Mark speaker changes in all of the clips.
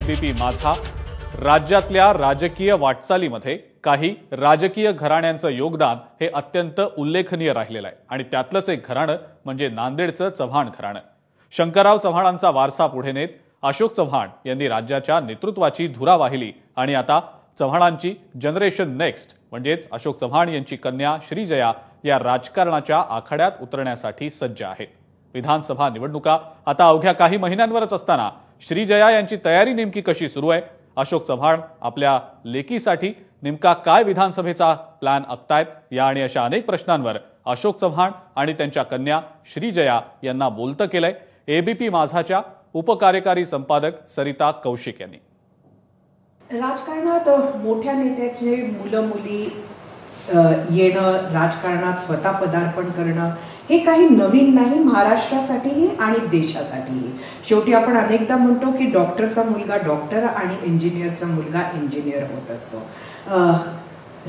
Speaker 1: ABP माझा राज्यातल्या राजकीय वाटचालीमध्ये काही राजकीय घराण्यांचं योगदान हे अत्यंत उल्लेखनीय राहिलेलं आहे आणि त्यातलंच एक घराणं म्हणजे नांदेडचं चव्हाण घराणं। शंकरराव चव्हाणांचा वारसा पुढे नेत अशोक चव्हाण यांनी राज्याच्या नेतृत्वाची धुरा वाहिली आणि आता चव्हाणांची जनरेशन नेक्स्ट म्हणजेच अशोक चव्हाण यांची कन्या श्रीजया या राजकारणाच्या आखाड्यात उतरण्यासाठी सज्ज आहेत। विधानसभा निवडणुका आता अवघ्या काही महिन्यांवरच असताना श्रीजया यांची तयारी नेमकी कशी सुरू आहे? अशोक चव्हाण आपल्या लेकीसाठी नेमका काय विधानसभेचा प्लॅन आखतायत? या आणि अशा अनेक प्रश्नांवर अशोक चव्हाण आणि त्यांच्या कन्या श्रीजया यांना बोलतं केलंय एबीपी माझाच्या उपकार्यकारी संपादक सरिता कौशिक यांनी।
Speaker 2: राजकारणात मोठ्या नेत्याचे मुलं मुली येणं, राजकारणात स्वतः पदार्पण करणं हे काही नवीन नाही महाराष्ट्रासाठीही आणि देशासाठीही। शेवटी आपण अनेकदा म्हणतो की डॉक्टरचा मुलगा डॉक्टर आणि इंजिनियरचा मुलगा इंजिनियर होत असतो।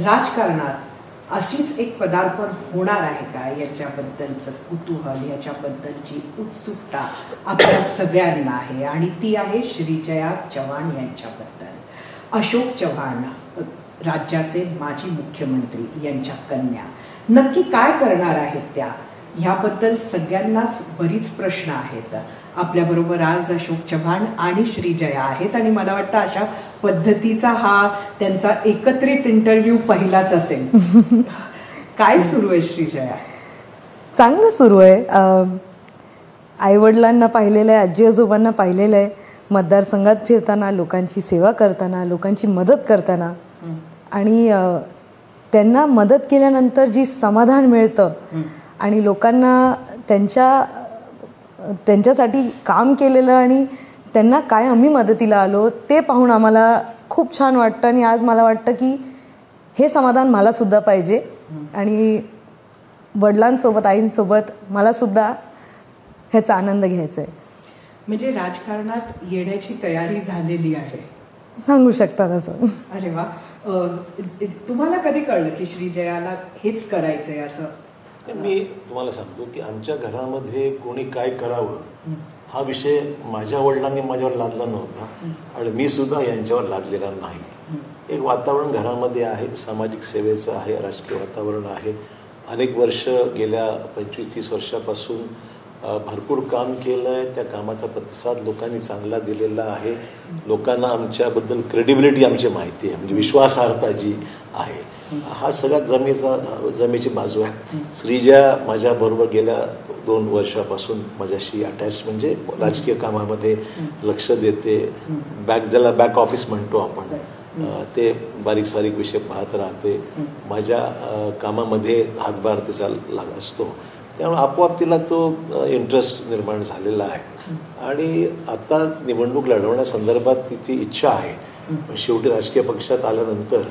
Speaker 2: राजकारणात अशीच एक पदार्पण होणार आहे का याच्याबद्दलचं कुतूहल, याच्याबद्दलची उत्सुकता आपल्या सगळ्यांना आहे आणि ती आहे श्रीजया चव्हाण यांच्याबद्दल। अशोक चव्हाण राज्याचे माजी मुख्यमंत्री यांच्या कन्या नक्की काय करणार आहेत त्या ह्याबद्दल सगळ्यांनाच बरीच प्रश्न आहेत। आपल्याबरोबर आज अशोक चव्हाण आणि श्रीजया आहेत आणि मला वाटतं अशा पद्धतीचा हा त्यांचा एकत्रित इंटरव्ह्यू पहिलाच असेल। काय सुरू आहे श्रीजया?
Speaker 3: चांगलं सुरू आहे। आई वडिलांना पाहिलेलं आहे, आजी आजोबांना पाहिलेलं आहे, मतदारसंघात फिरताना, लोकांची सेवा करताना, लोकांची मदत करताना आणि त्यांना मदत केल्यानंतर जी समाधान मिळतं आणि लोकांना त्यांच्यासाठी काम केलेलं आणि त्यांना काय आम्ही मदतीला आलो ते पाहून आम्हाला खूप छान वाटतं आणि आज मला वाटतं की हे समाधान मला सुद्धा पाहिजे आणि वडिलांसोबत आईंसोबत मला सुद्धा ह्याचा आनंद घ्यायचा आहे।
Speaker 2: म्हणजे राजकारणात येण्याची तयारी झालेली आहे
Speaker 3: सांगू शकता तसं।
Speaker 2: अरे वा, तुम्हाला कधी कळलं की श्रीजयाला हेच करायचंय असं?
Speaker 4: मी तुम्हाला सांगतो की आमच्या घरामध्ये कोणी काय करावं हा विषय माझ्या वडिलांनी माझ्यावर लादला नव्हता आणि मी सुद्धा यांच्यावर लादलेला नाही। एक वातावरण घरामध्ये आहे, सामाजिक सेवेचं आहे, राजकीय वातावरण आहे। अनेक वर्ष गेल्या 25-30 वर्षापासून भरपूर काम केलंय, त्या कामाचा प्रतिसाद लोकांनी चांगला दिलेला आहे। लोकांना आमच्याबद्दल क्रेडिबिलिटी आमची माहिती आहे, म्हणजे विश्वासार्हता जी आहे हा सगळ्यात जमेची बाजू आहे। श्रीजया माझ्याबरोबर गेल्या 2 वर्षापासून माझ्याशी अटॅच, म्हणजे राजकीय कामामध्ये लक्ष देते, ज्याला बॅक ऑफिस म्हणतो आपण, ते बारीक सारीक विषय पाहत राहते, माझ्या कामामध्ये हातभार तिचा लाग असतो, त्यामुळे आपोआप तिला तो इंटरेस्ट निर्माण झालेला आहे आणि आता निवडणूक लढवण्यासंदर्भात तिची इच्छा आहे। शेवटी राजकीय पक्षात आल्यानंतर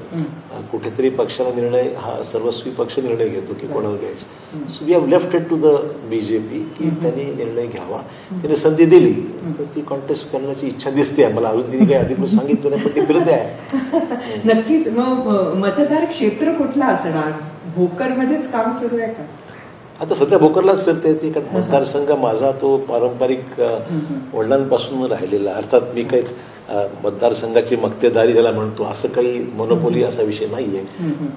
Speaker 4: कुठेतरी पक्षाला निर्णय हा सर्वस्वी पक्ष निर्णय घेतो की कोणाला घ्यायचं। So we have left it to the BJP की त्यांनी निर्णय घ्यावा, त्याने संधी दिली तर ती कॉन्टेस्ट करण्याची इच्छा दिसते आहे मला। अजून तिने काही अधिकृत सांगितलं नाही पण ती फिरते आहे।
Speaker 2: नक्कीच। मग मतदार क्षेत्र कुठला असणार? भोकरमध्येच काम सुरू आहे का?
Speaker 4: आता सध्या भोकरलाच फिरता येते कारण मतदारसंघ माझा तो पारंपरिक वडिलांपासून राहिलेला, अर्थात मी काही मतदारसंघाची मक्तेदारी ज्याला म्हणतो असं काही मोनोपोली असा विषय नाहीये,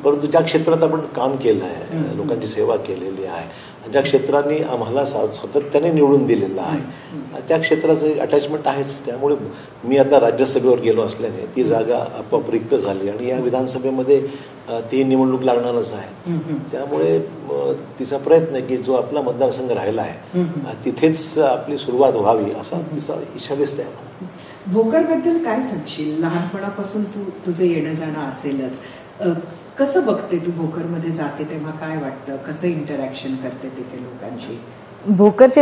Speaker 4: परंतु ज्या क्षेत्रात आपण काम केलं आहे, लोकांची सेवा केलेली आहे, ज्या क्षेत्रांनी आम्हाला सातत्याने निवडून दिलेलं आहे त्या क्षेत्राचं अटॅचमेंट आहेच। त्यामुळे मी आता राज्यसभेवर गेलो असल्याने ती जागा आपोआप रिक्त झाली आणि या विधानसभेमध्ये ती निवडणूक लागणारच आहे। त्यामुळे तिचा प्रयत्न आहे की जो आपला मतदारसंघ राहिला आहे तिथेच आपली सुरुवात व्हावी असा तिचा इच्छा दिसते।
Speaker 2: भोकरबद्दल काय सांगशील? लहानपणापासून तुझं येणं जाणं असेलच, कसं बघते तू भोकरमध्ये जाते तेव्हा? काय वाटतं? कसं इंटरॅक्शन करते तिथे लोकांशी?
Speaker 3: भोकरचे